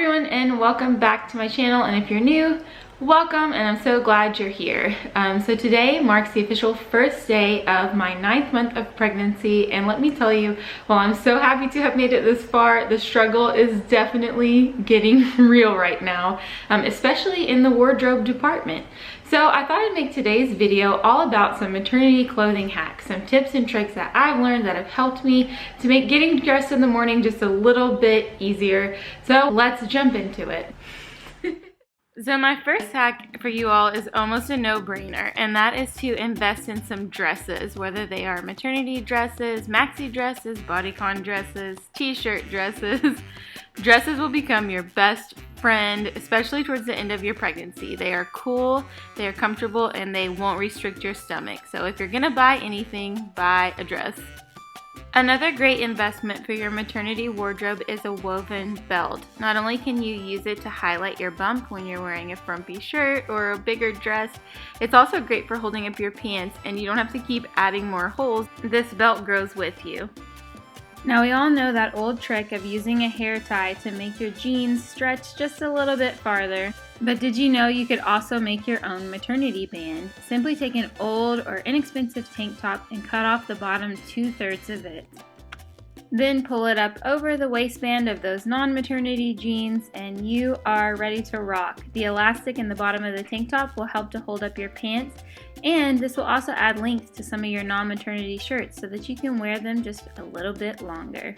everyone, and welcome back to my channel. And if you're new, welcome, and I'm so glad you're here. So today marks the official first day of my 9th month of pregnancy, and let me tell you, while I'm so happy to have made it this far, the struggle is definitely getting real right now, especially in the wardrobe department. So I thought I'd make today's video all about some maternity clothing hacks, some tips and tricks that I've learned that have helped me to make getting dressed in the morning just a little bit easier. So let's jump into it. So my first hack for you all is almost a no-brainer, and that is to invest in some dresses, whether they are maternity dresses, maxi dresses, bodycon dresses, t-shirt dresses. Dresses will become your best friend, especially towards the end of your pregnancy. They are cool, they are comfortable, and they won't restrict your stomach. So if you're gonna buy anything, buy a dress. Another great investment for your maternity wardrobe is a woven belt. Not only can you use it to highlight your bump when you're wearing a frumpy shirt or a bigger dress, it's also great for holding up your pants, and you don't have to keep adding more holes. This belt grows with you. Now we all know that old trick of using a hair tie to make your jeans stretch just a little bit farther. But did you know you could also make your own maternity band? Simply take an old or inexpensive tank top and cut off the bottom 2/3 of it. Then pull it up over the waistband of those non-maternity jeans and you are ready to rock. The elastic in the bottom of the tank top will help to hold up your pants, and this will also add length to some of your non-maternity shirts so that you can wear them just a little bit longer.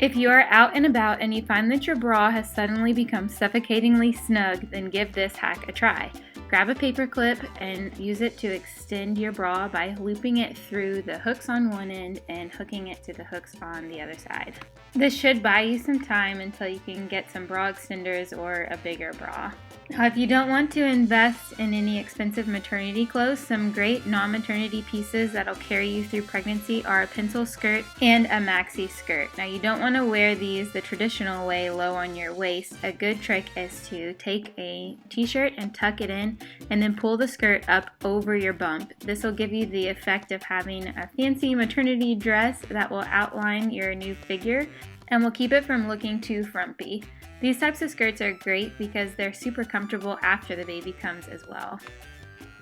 If you are out and about and you find that your bra has suddenly become suffocatingly snug, then give this hack a try. Grab a paper clip and use it to extend your bra by looping it through the hooks on one end and hooking it to the hooks on the other side. This should buy you some time until you can get some bra extenders or a bigger bra. Now, if you don't want to invest in any expensive maternity clothes, some great non-maternity pieces that'll carry you through pregnancy are a pencil skirt and a maxi skirt. Now, you don't want to wear these the traditional way, low on your waist. A good trick is to take a t-shirt and tuck it in and then pull the skirt up over your bump. This will give you the effect of having a fancy maternity dress that will outline your new figure and will keep it from looking too frumpy. These types of skirts are great because they're super comfortable after the baby comes as well.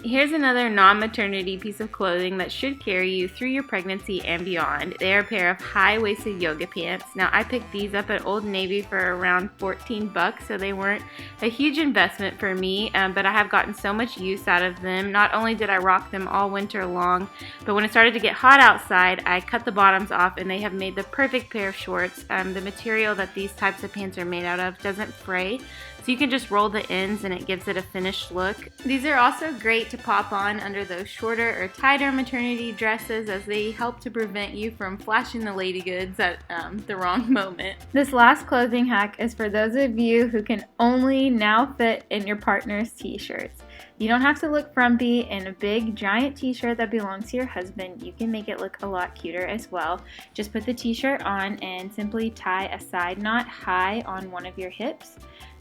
Here's another non-maternity piece of clothing that should carry you through your pregnancy and beyond. They are a pair of high-waisted yoga pants. Now, I picked these up at Old Navy for around 14 bucks, so they weren't a huge investment for me, but I have gotten so much use out of them. Not only did I rock them all winter long, but when it started to get hot outside, I cut the bottoms off and they have made the perfect pair of shorts. The material that these types of pants are made out of doesn't fray, so you can just roll the ends and it gives it a finished look. These are also great to pop on under those shorter or tighter maternity dresses, as they help to prevent you from flashing the lady goods at the wrong moment. This last clothing hack is for those of you who can only now fit in your partner's t-shirts. You don't have to look frumpy in a big giant t-shirt that belongs to your husband. You can make it look a lot cuter as well. Just put the t-shirt on and simply tie a side knot high on one of your hips.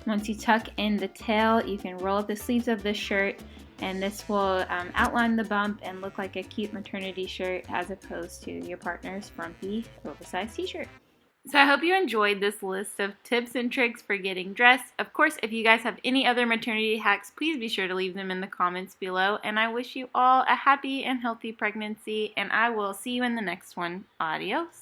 Once you tuck in the tail, you can roll up the sleeves of the shirt, and this will outline the bump and look like a cute maternity shirt as opposed to your partner's frumpy oversized t-shirt. So I hope you enjoyed this list of tips and tricks for getting dressed. Of course, if you guys have any other maternity hacks, please be sure to leave them in the comments below. And I wish you all a happy and healthy pregnancy, and I will see you in the next one. Adios.